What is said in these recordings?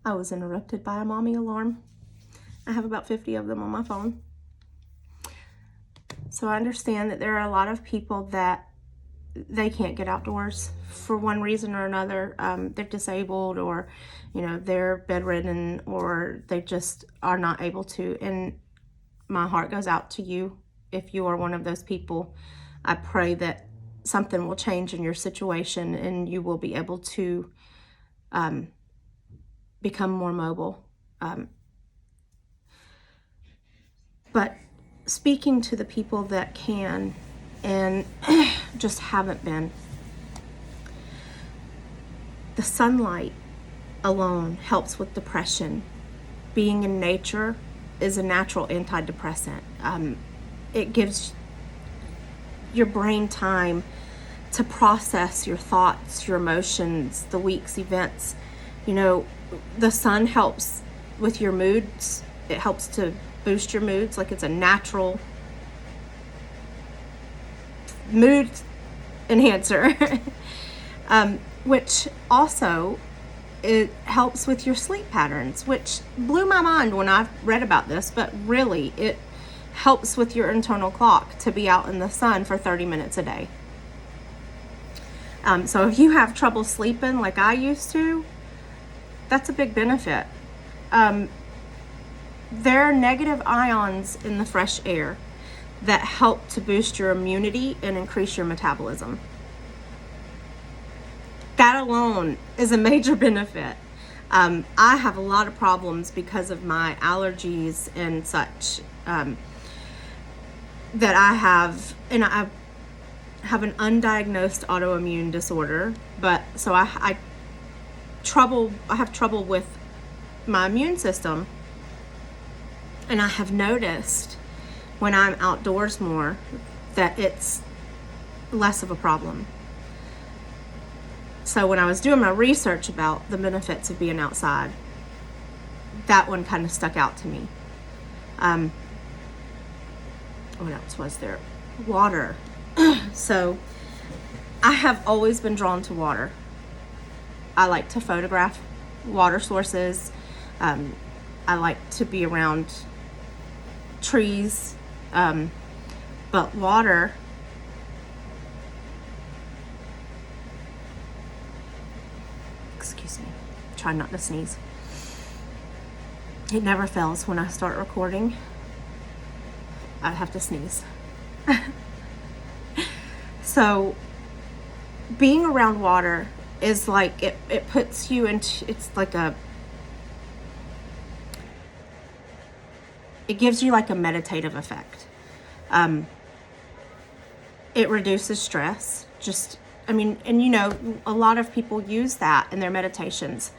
I was interrupted by a mommy alarm. I have about 50 of them on my phone. So I understand that there are a lot of people that they can't get outdoors for one reason or another. They're disabled, or, you know, they're bedridden, or they just are not able to. And my heart goes out to you if you are one of those people. I pray that something will change in your situation and you will be able to become more mobile. But speaking to the people that can and just haven't been, the sunlight alone helps with depression. Being in nature is a natural antidepressant. It gives your brain time to process your thoughts, your emotions, the week's events. You know, the sun helps with your moods. It helps to boost your moods. Like, it's a natural mood enhancer. Which also, it helps with your sleep patterns, which blew my mind when I read about this, but really it helps with your internal clock to be out in the sun for 30 minutes a day. So if you have trouble sleeping like I used to, that's a big benefit. There are negative ions in the fresh air that help to boost your immunity and increase your metabolism. That alone is a major benefit. I have a lot of problems because of my allergies and such that I have, and I have an undiagnosed autoimmune disorder, but so I have trouble with my immune system, and I have noticed when I'm outdoors more that it's less of a problem. So when I was doing my research about the benefits of being outside, that one kind of stuck out to me. What else was there? Water. So I have always been drawn to water. I like to photograph water sources. I like to be around trees. But water, excuse me, try not to sneeze. It never fails when I start recording. I have to sneeze. So being around water is like, it puts you into, it's like it gives you like a meditative effect. It reduces stress. And you know, a lot of people use that in their meditations.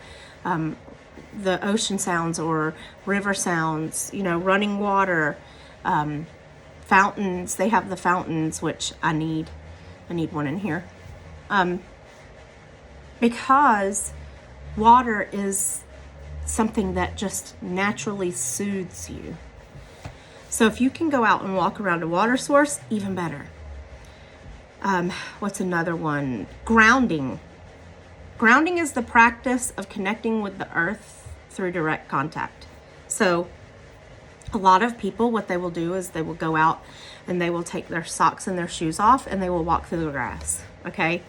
The ocean sounds or river sounds, you know, running water, fountains. They have the fountains, which I need one in here. Because water is something that just naturally soothes you. So if you can go out and walk around a water source, even better. What's another one? Grounding. Grounding is the practice of connecting with the earth through direct contact. So a lot of people, what they will do is they will go out and they will take their socks and their shoes off and they will walk through the grass. Okay?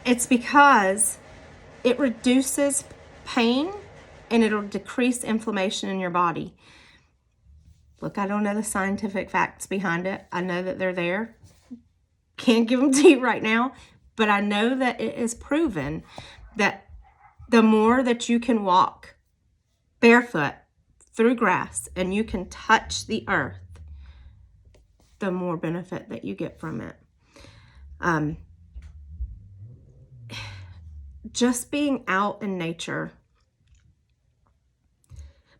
It's because it reduces pain and it'll decrease inflammation in your body. Look, I don't know the scientific facts behind it. I know that they're there. Can't give them to you right now, but I know that it is proven that the more that you can walk barefoot through grass and you can touch the earth, the more benefit that you get from it. Just being out in nature.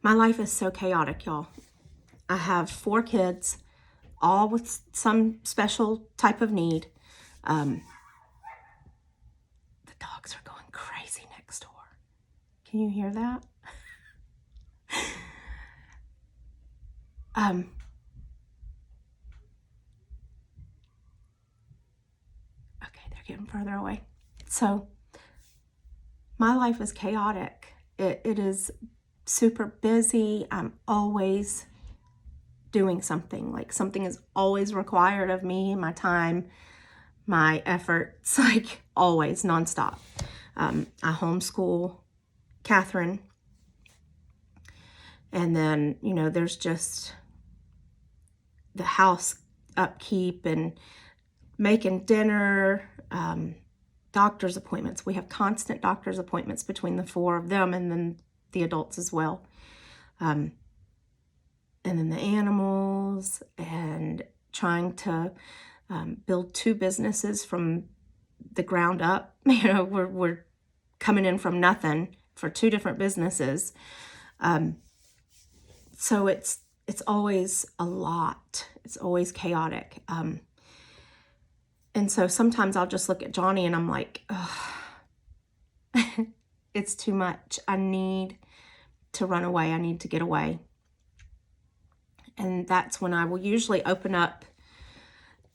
My life is so chaotic, y'all. I have 4 kids, all with some special type of need. The dogs are going crazy next door. Can you hear that? Okay, they're getting further away. So my life is chaotic, It is super busy. I'm always doing something. Like something is always required of me, my time, my efforts, like always nonstop. I homeschool Catherine. And then, there's just the house upkeep and making dinner, doctor's appointments. We have constant doctor's appointments between the four of them and then the adults as well. And then the animals, and trying to build two businesses from the ground up. We're coming in from nothing for two different businesses. So it's always a lot. It's always chaotic. And so sometimes I'll just look at Johnny and I'm like, it's too much. I need to run away. I need to get away. And that's when I will usually open up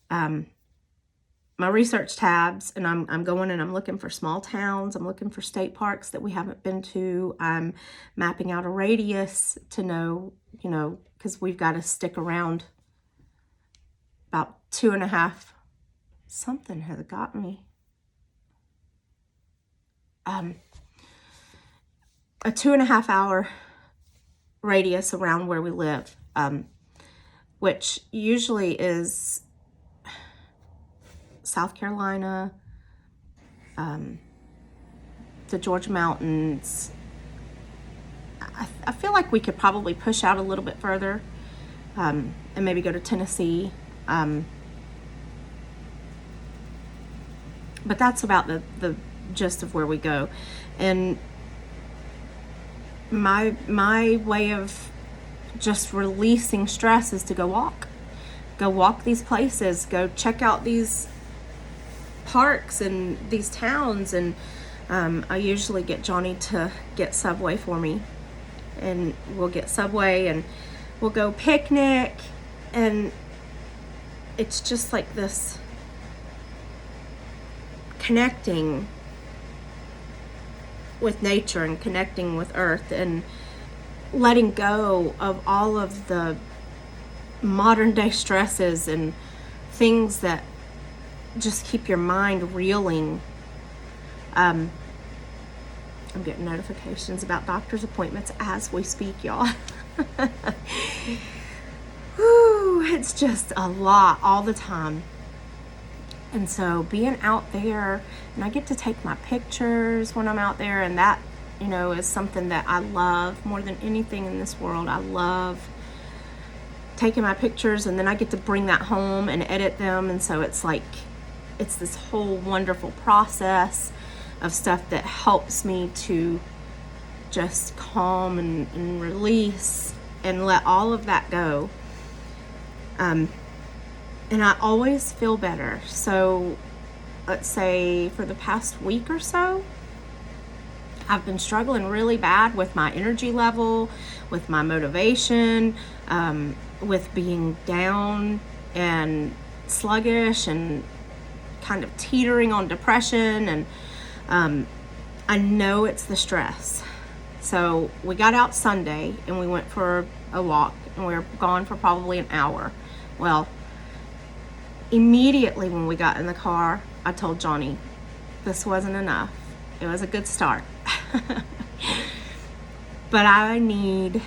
my research tabs, and I'm going and I'm looking for small towns. I'm looking for state parks that we haven't been to. I'm mapping out a radius to know, because we've got to stick around about 2.5. Something has got me. A 2.5 hour radius around where we live, which usually is South Carolina, the Georgia mountains. I feel like we could probably push out a little bit further, and maybe go to Tennessee. But that's about the gist of where we go. And my way of just releasing stress is to go walk these places, go check out these parks and these towns. And I usually get Johnny to get Subway for me, and we'll get Subway and we'll go picnic, and it's just like this connecting with nature and connecting with earth and letting go of all of the modern day stresses and things that just keep your mind reeling. I'm getting notifications about doctor's appointments as we speak, y'all. Whew, it's just a lot all the time. And so being out there, and I get to take my pictures when I'm out there, and that, is something that I love more than anything in this world. I love taking my pictures, and then I get to bring that home and edit them. And so it's like, it's this whole wonderful process of stuff that helps me to just calm and release and let all of that go. And I always feel better. So let's say for the past week or so, I've been struggling really bad with my energy level, with my motivation, with being down and sluggish and kind of teetering on depression. And I know it's the stress. So we got out Sunday and we went for a walk, and we were gone for probably an hour. Well, immediately when we got in the car, I told Johnny, this wasn't enough. It was a good start. But I need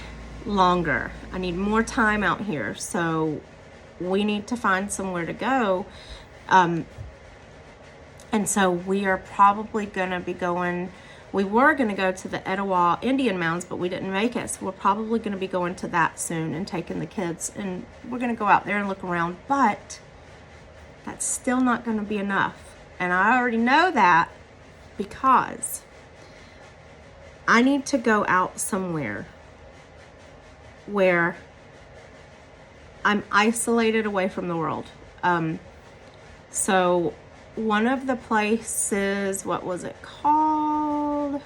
longer. I need more time out here. So we need to find somewhere to go. And so we are probably going to be going, we were going to go to the Etowah Indian Mounds, but we didn't make it. So we're probably going to be going to that soon and taking the kids. And we're going to go out there and look around. But that's still not going to be enough. And I already know that because I need to go out somewhere where I'm isolated away from the world. So one of the places, what was it called?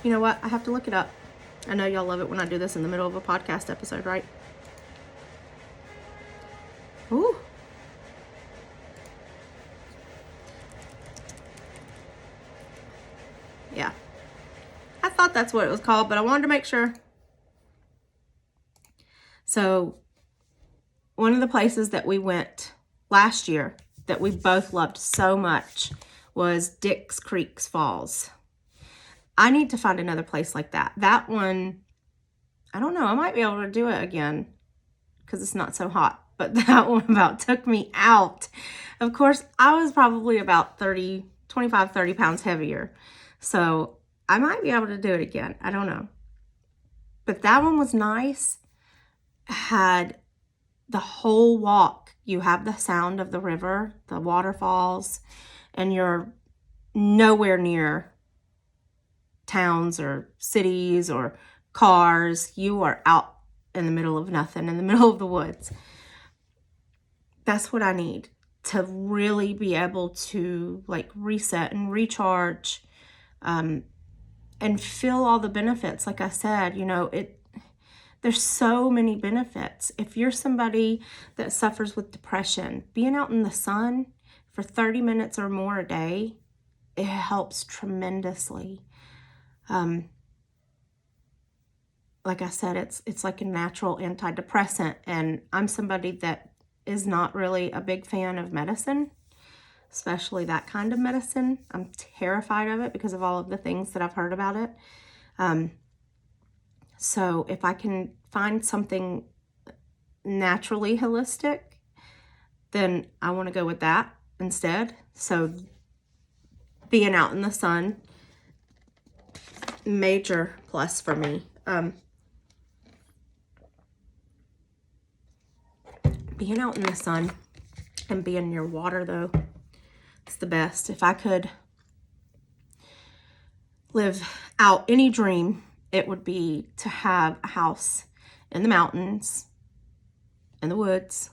You know what? I have to look it up. I know y'all love it when I do this in the middle of a podcast episode, right? Ooh. Yeah. I thought that's what it was called, but I wanted to make sure. So one of the places that we went last year that we both loved so much was Dix Creek's Falls. I need to find another place like that. That one, I don't know, I might be able to do it again because it's not so hot. But that one about took me out. Of course, I was probably about 25, 30 pounds heavier. So I might be able to do it again. I don't know. But that one was nice. Had the whole walk. You have the sound of the river, the waterfalls, and you're nowhere near towns or cities or cars. You are out in the middle of nothing, in the middle of the woods. That's what I need to really be able to like reset and recharge, and feel all the benefits. Like I said, you know, there's so many benefits. If you're somebody that suffers with depression, being out in the sun for 30 minutes or more a day, it helps tremendously. Like I said, it's like a natural antidepressant, and I'm somebody that is not really a big fan of medicine, especially that kind of medicine. I'm terrified of it because of all of the things that I've heard about it. So if I can find something naturally holistic, then I want to go with that instead. So being out in the sun, major plus for me. Being out in the sun and being near water, though, it's the best. If I could live out any dream, it would be to have a house in the mountains, in the woods,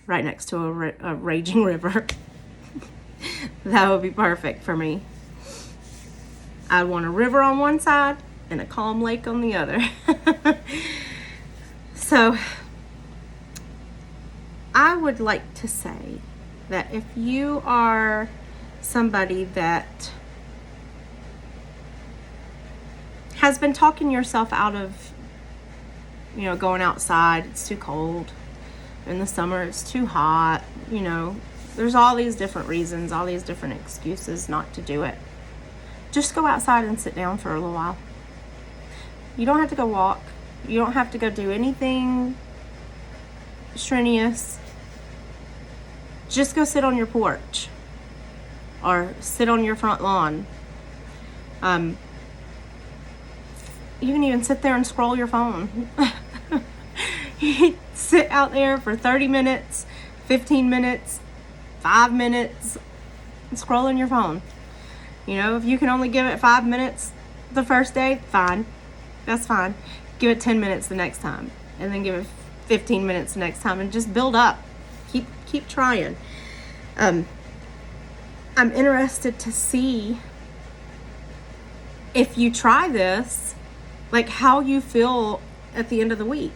right next to a raging river. That would be perfect for me. I'd want a river on one side and a calm lake on the other. So I would like to say that if you are somebody that has been talking yourself out of, you know, going outside, it's too cold. In the summer, it's too hot. You know, there's all these different reasons, all these different excuses not to do it. Just go outside and sit down for a little while. You don't have to go walk. You don't have to go do anything strenuous. Just go sit on your porch or sit on your front lawn. You can even sit there and scroll your phone. You sit out there for 30 minutes, 15 minutes, 5 minutes, scrolling your phone. You know, if you can only give it 5 minutes the first day, fine. That's fine. Give it 10 minutes the next time, and then give it 15 minutes the next time, and just build up. Keep trying. I'm interested to see if you try this, like how you feel at the end of the week.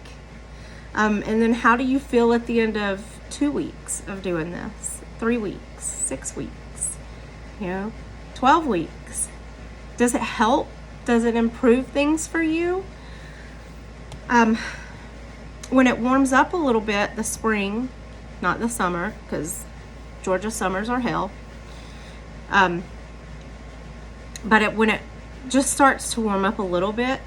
And then how do you feel at the end of 2 weeks of doing this? 3 weeks, 6 weeks, 12 weeks. Does it help? Does it improve things for you? When it warms up a little bit, the spring, not the summer, because Georgia summers are hell. But when it just starts to warm up a little bit,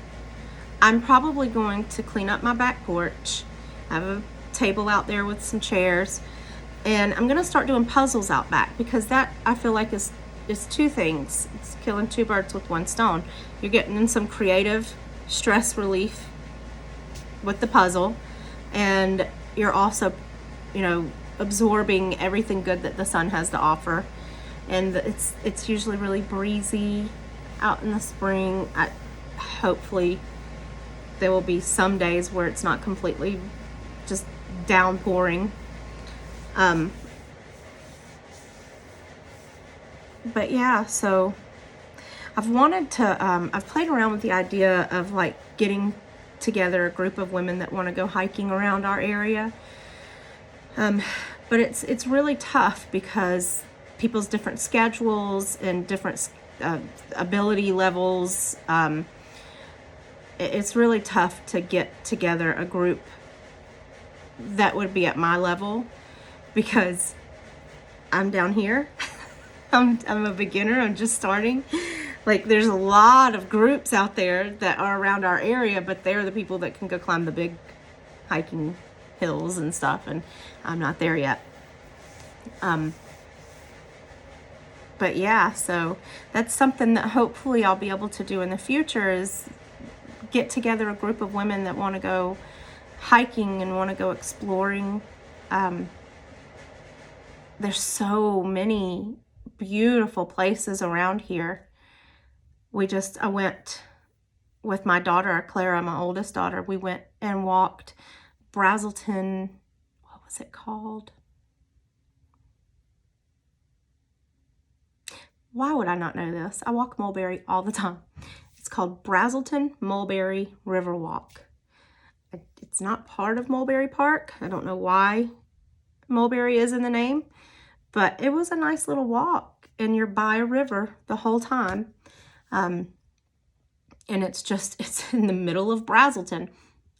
I'm probably going to clean up my back porch. I have a table out there with some chairs, and I'm going to start doing puzzles out back, because that, I feel like, is two things. It's killing two birds with one stone. You're getting in some creative stress relief with the puzzle, and you're also, absorbing everything good that the sun has to offer. And it's usually really breezy out in the spring. Hopefully there will be some days where it's not completely just downpouring. But yeah, so I've wanted to, I've played around with the idea of like getting together a group of women that want to go hiking around our area. But it's really tough because people's different schedules and different ability levels. It's really tough to get together a group that would be at my level, because I'm down here. I'm a beginner. I'm just starting. Like, there's a lot of groups out there that are around our area, but they're the people that can go climb the big hiking hills and stuff, and I'm not there yet. But yeah, so that's something that hopefully I'll be able to do in the future, is get together a group of women that want to go hiking and want to go exploring. There's so many beautiful places around here. I went with my daughter, Clara, my oldest daughter. We went and walked Brazelton, what was it called? Why would I not know this? I walk Mulberry all the time. It's called Brazelton Mulberry River Walk. It's not part of Mulberry Park. I don't know why Mulberry is in the name, but it was a nice little walk, and you're by a river the whole time. And it's in the middle of Brazelton.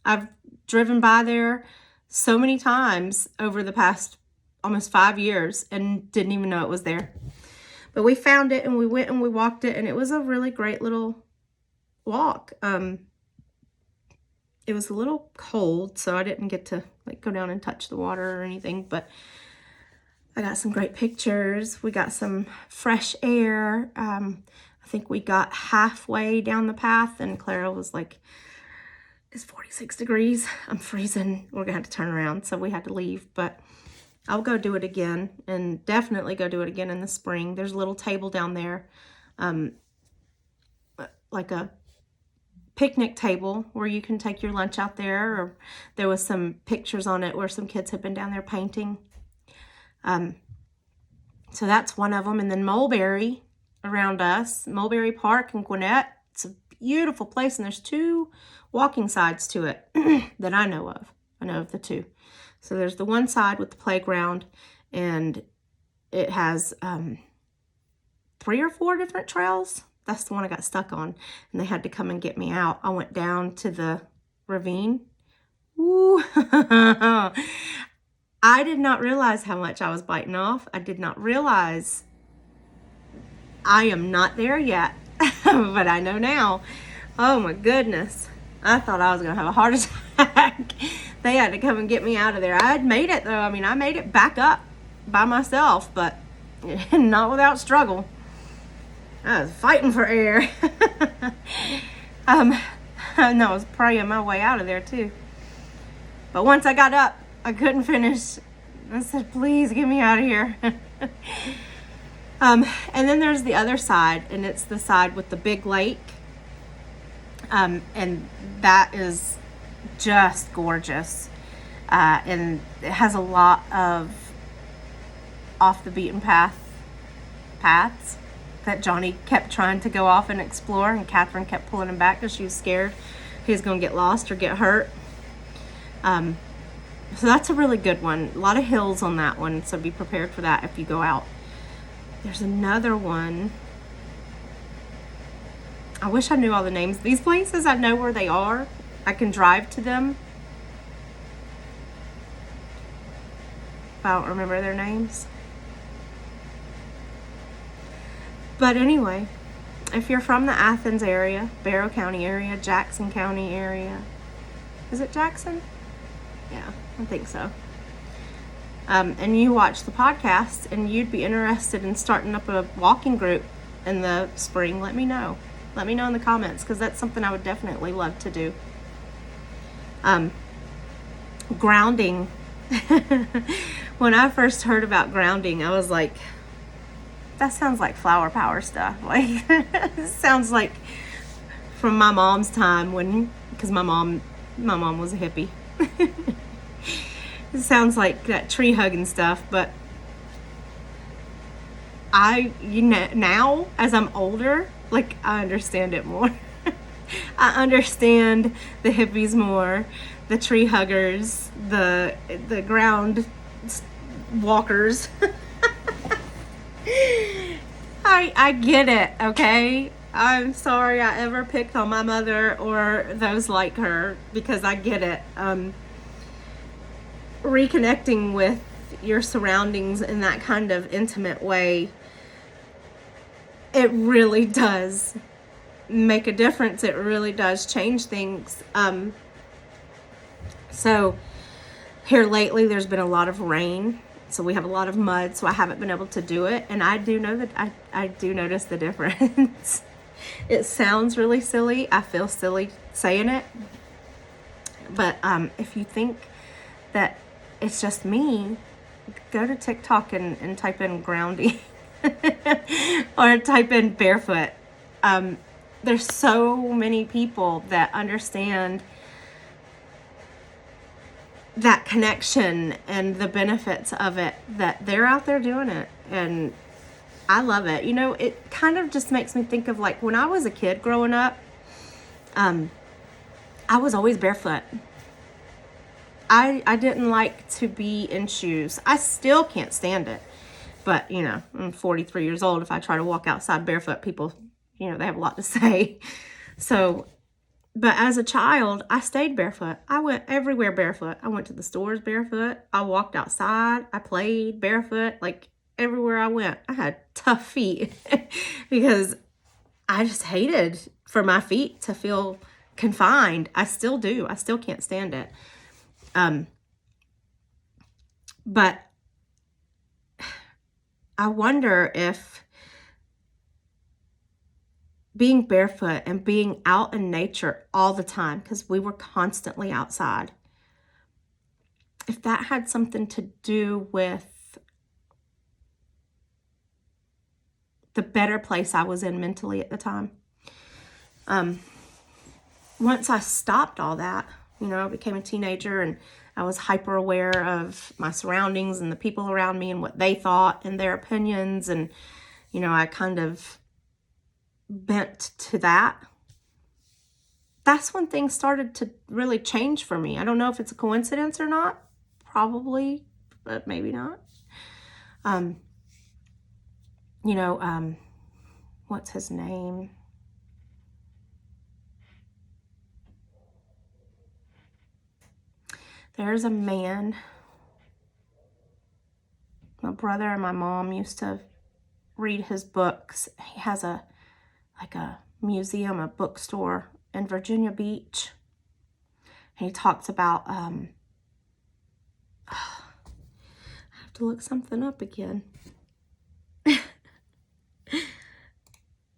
I've driven by there so many times over the past almost 5 years and didn't even know it was there. But we found it, and we went and we walked it, and it was a really great little walk. It was a little cold, so I didn't get to like go down and touch the water or anything, but I got some great pictures. We got some fresh air. I think we got halfway down the path, and Clara was like, it's 46 degrees. I'm freezing. We're gonna have to turn around. So we had to leave, but I'll go do it again, and definitely go do it again in the spring. There's a little table down there, like a picnic table where you can take your lunch out there, or there was some pictures on it where some kids had been down there painting. So that's one of them. And then Mulberry around us, Mulberry Park in Gwinnett. It's a beautiful place, and there's 2 walking sides to it that I know of. I know of the 2. So there's the one side with the playground, and it has 3 or 4 different trails. That's the one I got stuck on, and they had to come and get me out. I went down to the ravine. Ooh. I did not realize how much I was biting off. I did not realize I am not there yet, but I know now. Oh my goodness. I thought I was going to have a heart attack. They had to come and get me out of there. I had made it though. I mean, I made it back up by myself, but not without struggle. I was fighting for air. And I was praying my way out of there too. But once I got up, I couldn't finish. I said, please get me out of here. And then there's the other side, and it's the side with the big lake. And that is just gorgeous. And it has a lot of off the beaten paths that Johnny kept trying to go off and explore, and Catherine kept pulling him back because she was scared he was going to get lost or get hurt. So that's a really good one. A lot of hills on that one, so be prepared for that if you go out. There's another one. I wish I knew all the names of these places. I know where they are. I can drive to them. But I don't remember their names. But anyway, if you're from the Athens area, Barrow County area, Jackson County area, is it Jackson? Yeah, I think so. And you watch the podcast and you'd be interested in starting up a walking group in the spring, let me know. Let me know in the comments, because that's something I would definitely love to do. Grounding. When I first heard about grounding, I was like, that sounds like flower power stuff. Like, it sounds like from my mom's time, because my mom was a hippie. It sounds like that tree hugging stuff, but now as I'm older, like, I understand it more. I understand the hippies more, the tree huggers, the ground walkers. I I get it, okay? I'm sorry I ever picked on my mother or those like her, because I get it. Reconnecting with your surroundings in that kind of intimate way, it really does make a difference. It really does change things. So here lately there's been a lot of rain, so we have a lot of mud, so I haven't been able to do it, and I do know that I do notice the difference. It sounds really silly. I feel silly saying it, but if you think that it's just me, go to TikTok and type in grounding or type in barefoot. There's so many people that understand that connection and the benefits of it, that they're out there doing it, and I love it. You know, it kind of just makes me think of like when I was a kid growing up. I was always barefoot. I didn't like to be in shoes. I still can't stand it, but you know, I'm 43 years old. If I try to walk outside barefoot, people, you know, they have a lot to say. So, but as a child, I stayed barefoot. I went everywhere barefoot. I went to the stores barefoot. I walked outside. I played barefoot. Like everywhere I went, I had tough feet because I just hated for my feet to feel confined. I still do. I still can't stand it. But I wonder if being barefoot and being out in nature all the time, because we were constantly outside, if that had something to do with the better place I was in mentally at the time. Once I stopped all that, you know, I became a teenager and I was hyper aware of my surroundings and the people around me and what they thought and their opinions. And, you know, I kind of bent to that. That's when things started to really change for me. I don't know if it's a coincidence or not. Probably, but maybe not. You know, what's his name? There's a man, my brother and my mom used to read his books. He has a museum, a bookstore in Virginia Beach. And he talks about, I have to look something up again.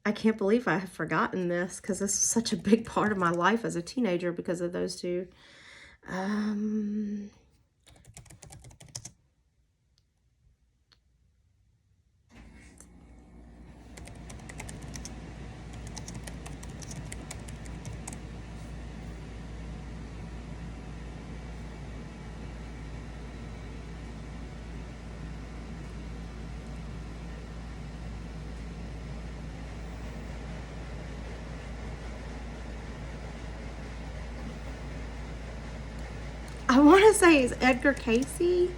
I can't believe I have forgotten this, because this is such a big part of my life as a teenager because of those two. I want to say it's Edgar Casey,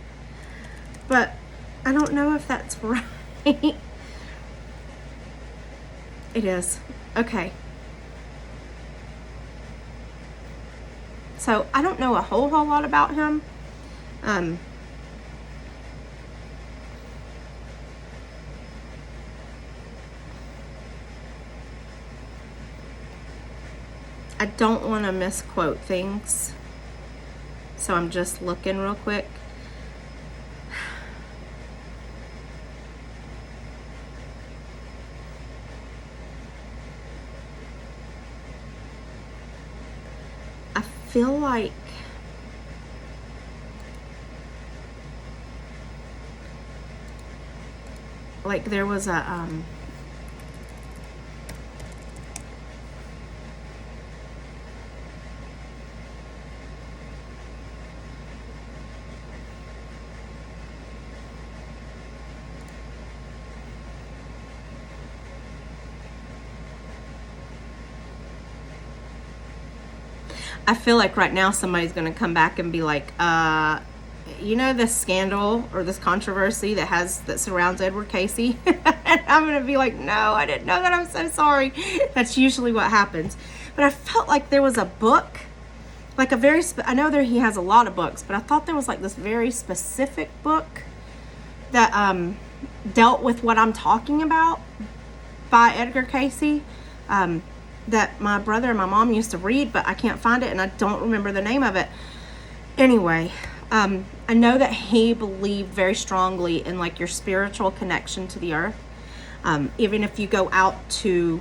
but I don't know if that's right. It is. Okay. So I don't know a whole lot about him. I don't want to misquote things, so I'm just looking real quick. I feel like there was a I feel like right now somebody's going to come back and be like, you know, this scandal or this controversy that surrounds Edward Casey? And I'm going to be like, no, I didn't know that. I'm so sorry. That's usually what happens. But I felt like there was a book, like a very, I know there he has a lot of books, but I thought there was like this very specific book that dealt with what I'm talking about by Edgar Cayce, that my brother and my mom used to read, but I can't find it and I don't remember the name of it. Anyway, I know that he believed very strongly in like your spiritual connection to the earth. Even if you go out to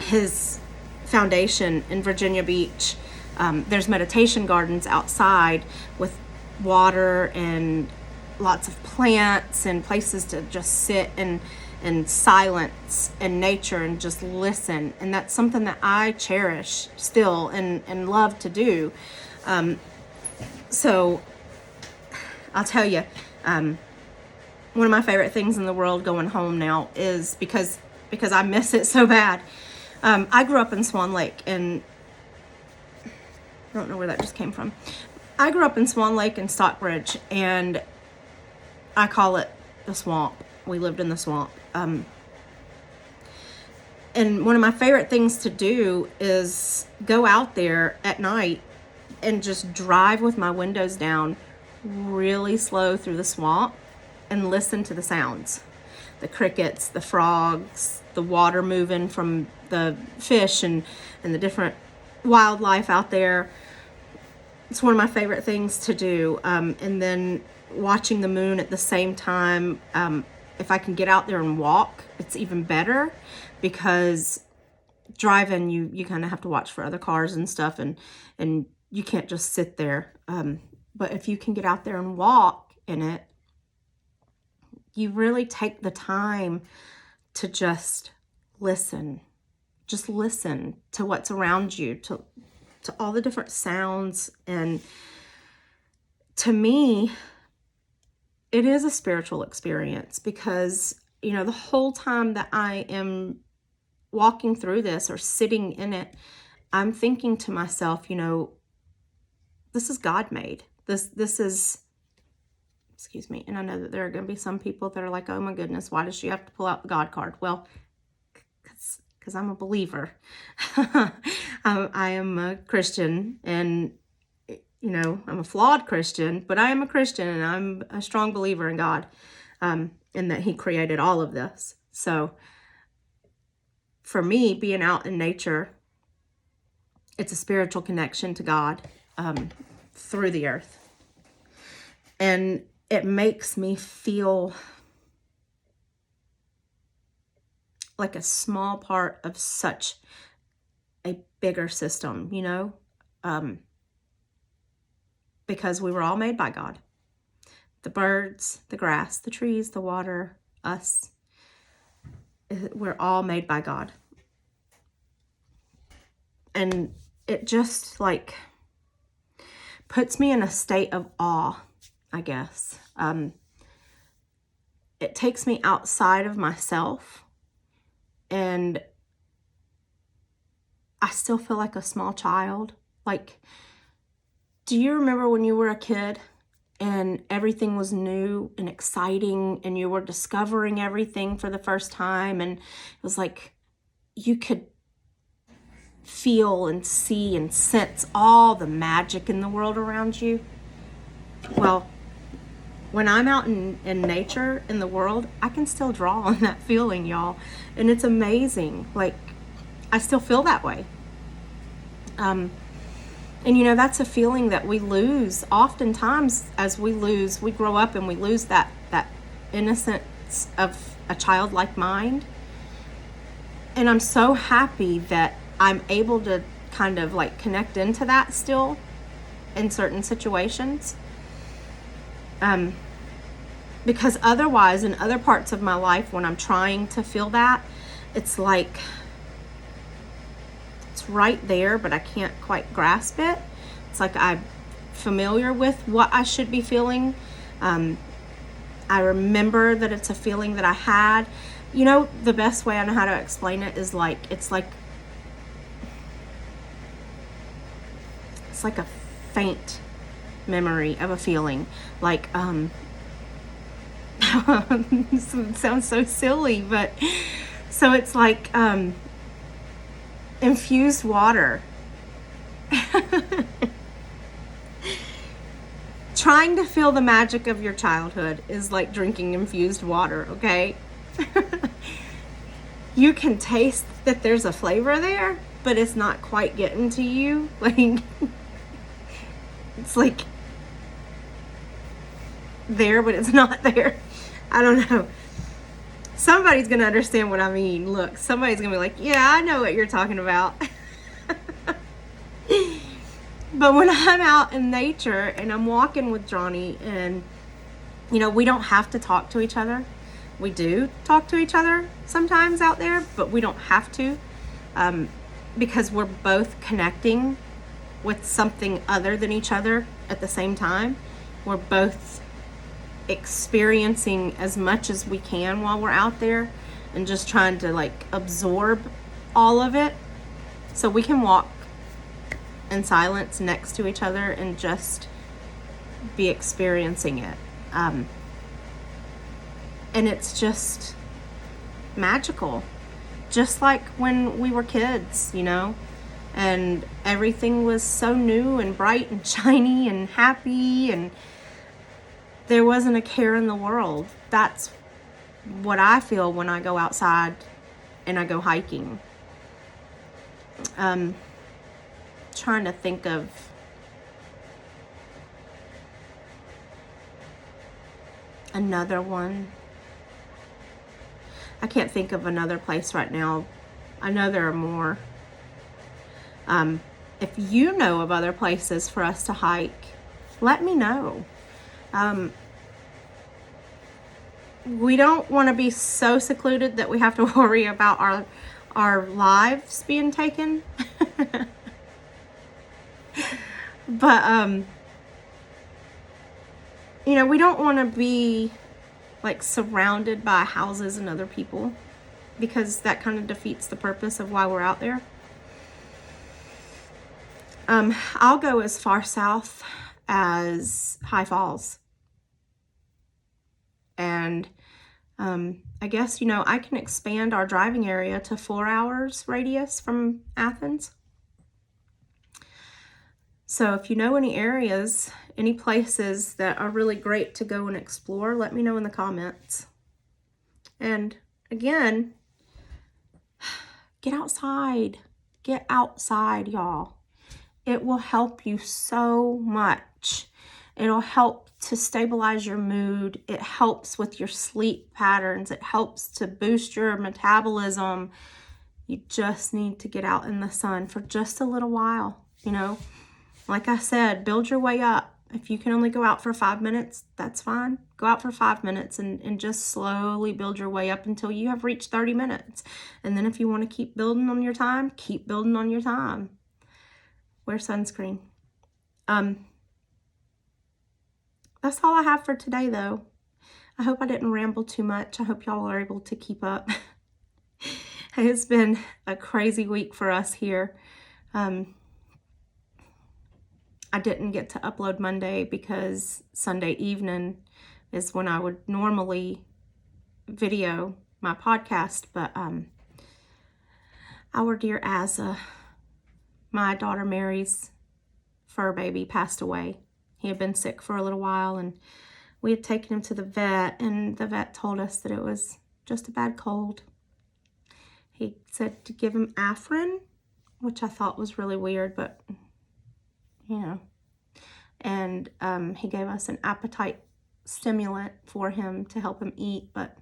his foundation in Virginia Beach, there's meditation gardens outside with water and lots of plants and places to just sit and silence and nature and just listen. And that's something that I cherish still and love to do. So I'll tell you, one of my favorite things in the world going home now is because I miss it so bad. I grew up in Swan Lake, and I don't know where that just came from. I grew up in Swan Lake and Stockbridge, and I call it the swamp. We lived in the swamp. And one of my favorite things to do is go out there at night and just drive with my windows down really slow through the swamp and listen to the sounds. The crickets, the frogs, the water moving from the fish and the different wildlife out there. It's one of my favorite things to do. And then watching the moon at the same time. If I can get out there and walk, it's even better, because driving, you kind of have to watch for other cars and stuff, and you can't just sit there. But if you can get out there and walk in it, you really take the time to just listen to what's around you, to all the different sounds. And to me, it is a spiritual experience, because, the whole time that I am walking through this or sitting in it, I'm thinking to myself, this is God made. This is, excuse me. And I know that there are going to be some people that are like, oh my goodness, why does she have to pull out the God card? Well, because I'm a believer. I am a Christian, and I'm a flawed Christian, but I am a Christian, and I'm a strong believer in God, and that he created all of this. So for me, being out in nature, it's a spiritual connection to God, through the earth. And it makes me feel like a small part of such a bigger system, because we were all made by God. The birds, the grass, the trees, the water, us. We're all made by God. And it just puts me in a state of awe, I guess. It takes me outside of myself, and I still feel like a small child. Do you remember when you were a kid and everything was new and exciting, and you were discovering everything for the first time, and it was like you could feel and see and sense all the magic in the world around you? Well, when I'm out in nature, in the world, I can still draw on that feeling, y'all. And it's amazing. I still feel that way. And that's a feeling that we lose oftentimes as we grow up, and we lose that innocence of a childlike mind. And I'm so happy that I'm able to kind of connect into that still in certain situations. Because otherwise, in other parts of my life, when I'm trying to feel that, it's it's right there, but I can't quite grasp it. It's like I'm familiar with what I should be feeling. I remember that it's a feeling that I had. The best way I know how to explain it is it's like a faint memory of a feeling. It sounds so silly, but so it's like infused water. Trying to feel the magic of your childhood is like drinking infused water, okay? You can taste that there's a flavor there, but it's not quite getting to you. Like, it's like there, but it's not there. I don't know. Somebody's going to understand what I mean. Look, somebody's going to be like, yeah, I know what you're talking about. But when I'm out in nature and I'm walking with Johnny, and, you know, we don't have to talk to each other. We do talk to each other sometimes out there, but we don't have to, because we're both connecting with something other than each other at the same time. We're both experiencing as much as we can while we're out there and just trying to like absorb all of it. So we can walk in silence next to each other and just be experiencing it. And it's just magical. Just like when we were kids, you know, and everything was so new and bright and shiny and happy, and there wasn't a care in the world. That's what I feel when I go outside and I go hiking. Trying to think of another one. I can't think of another place right now. I know there are more. If you know of other places for us to hike, let me know. We don't want to be so secluded that we have to worry about our lives being taken. But, you know, we don't want to be like surrounded by houses and other people, because that kind of defeats the purpose of why we're out there. I'll go as far south as High Falls. And I guess, you know, I can expand our driving area to 4 hours radius from Athens. So if you know any areas, any places that are really great to go and explore, let me know in the comments. And again, get outside. Get outside, y'all. It will help you so much. It'll help to stabilize your mood. It helps with your sleep patterns. It helps to boost your metabolism. You just need to get out in the sun for just a little while, you know. Like I said, build your way up. If you can only go out for 5 minutes, that's fine. Go out for 5 minutes and just slowly build your way up until you have reached 30 minutes. And then if you want to keep building on your time, keep building on your time. Wear sunscreen. That's all I have for today, though. I hope I didn't ramble too much. I hope y'all are able to keep up. It's been a crazy week for us here. I didn't get to upload Monday because Sunday evening is when I would normally video my podcast, but our dear Asa, my daughter Mary's fur baby, passed away. He had been sick for a little while, and we had taken him to the vet, and the vet told us that it was just a bad cold. He said to give him Afrin, which I thought was really weird, but you know. And he gave us an appetite stimulant for him to help him eat, but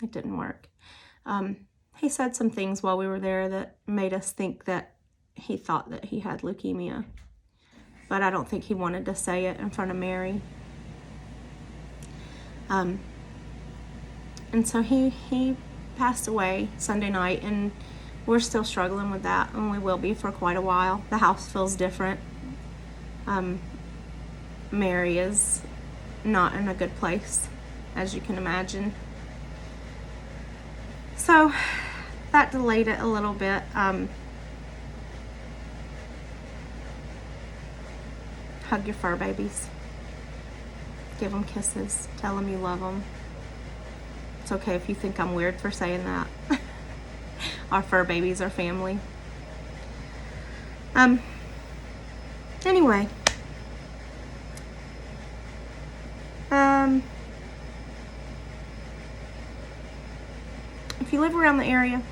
it didn't work. He said some things while we were there that made us think that he thought that he had leukemia, but I don't think he wanted to say it in front of Mary. And so he passed away Sunday night, and we're still struggling with that, and we will be for quite a while. The house feels different. Mary is not in a good place, as you can imagine. So that delayed it a little bit. Hug your fur babies. Give them kisses. Tell them you love them. It's okay if you think I'm weird for saying that. Our fur babies are family. Anyway. If you live around the area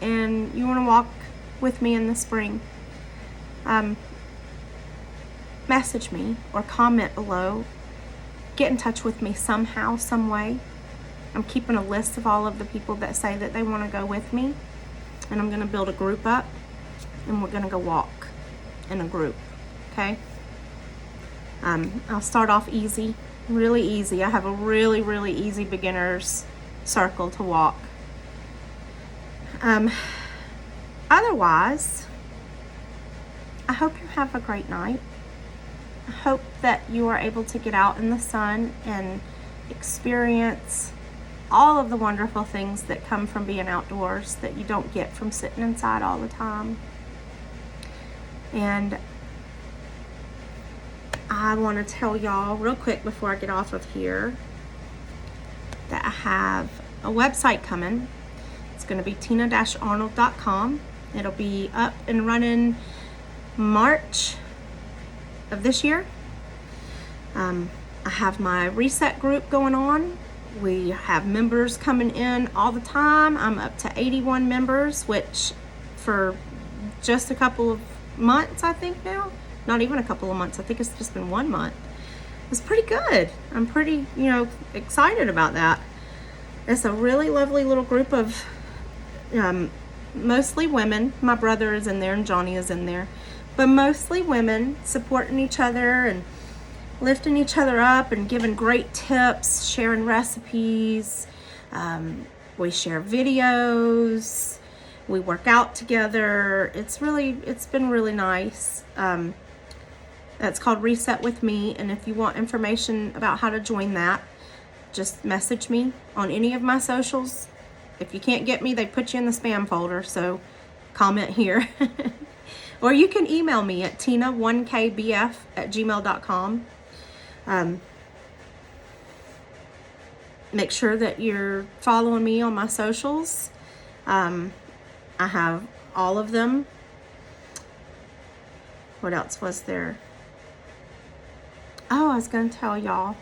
and you want to walk with me in the spring, message me or comment below. Get in touch with me somehow, some way. I'm keeping a list of all of the people that say that they want to go with me, and I'm going to build a group up, and we're going to go walk in a group, okay? I'll start off easy, really easy. I have a really, really easy beginner's circle to walk. Otherwise, I hope you have a great night. I hope that you are able to get out in the sun and experience all of the wonderful things that come from being outdoors that you don't get from sitting inside all the time. And I want to tell y'all real quick before I get off of here that I have a website coming. It's going to be tina-arnold.com. It'll be up and running March of this year. I have my reset group going on. We have members coming in all the time. I'm up to 81 members, which for just a couple of months, I think now, not even a couple of months, I think it's just been 1 month. It's pretty good. I'm pretty, excited about that. It's a really lovely little group of mostly women. My brother is in there and Johnny is in there, but mostly women supporting each other and lifting each other up and giving great tips, sharing recipes. We share videos. We work out together. It's been really nice. That's called Reset with Me. And if you want information about how to join that, just message me on any of my socials. If you can't get me, they put you in the spam folder, so comment here. Or you can email me at tina1kbf@gmail.com. Make sure that you're following me on my socials. I have all of them. What else was there? Oh, I was going to tell y'all.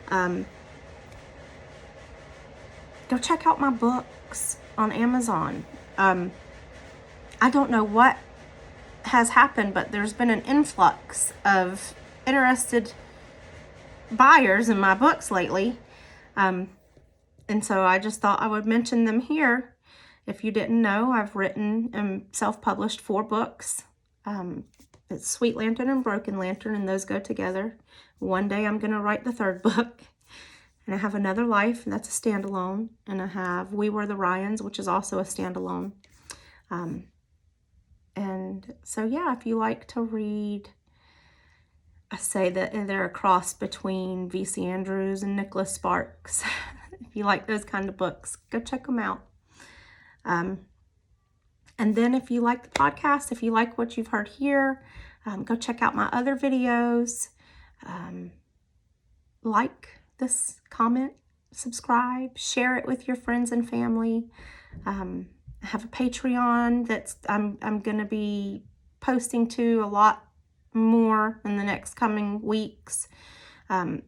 Go check out my books on Amazon. I don't know what has happened, but there's been an influx of interested buyers in my books lately. And so I just thought I would mention them here. If you didn't know, I've written and self-published 4 books. It's Sweet Lantern and Broken Lantern, and those go together. One day I'm going to write the 3rd book. And I have Another Life, and that's a standalone. And I have We Were the Ryans, which is also a standalone. And so, yeah, if you like to read, I say that they're a cross between V.C. Andrews and Nicholas Sparks. If you like those kind of books, go check them out. And then if you like the podcast, if you like what you've heard here, go check out my other videos. Like this, comment, subscribe, share it with your friends and family. I have a Patreon that's I'm going to be posting to a lot more in the next coming weeks.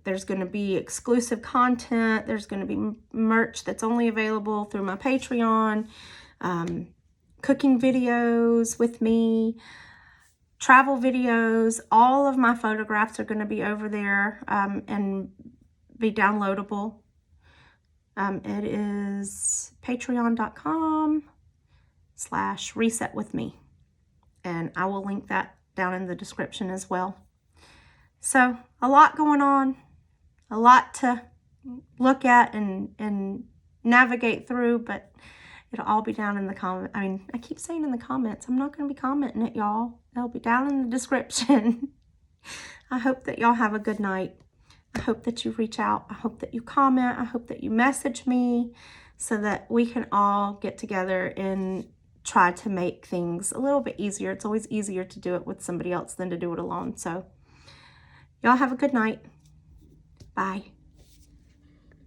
There's going to be exclusive content. There's going to be merch that's only available through my Patreon. Cooking videos with me, travel videos. All of my photographs are going to be over there and be downloadable. It is patreon.com/resetwithme. And I will link that down in the description as well. So a lot going on, a lot to look at and navigate through, but it'll all be down in the comment. I mean, I keep saying in the comments, I'm not going to be commenting it, y'all. It'll be down in the description. I hope that y'all have a good night. I hope that you reach out. I hope that you comment. I hope that you message me so that we can all get together and try to make things a little bit easier. It's always easier to do it with somebody else than to do it alone. So y'all have a good night. Bye.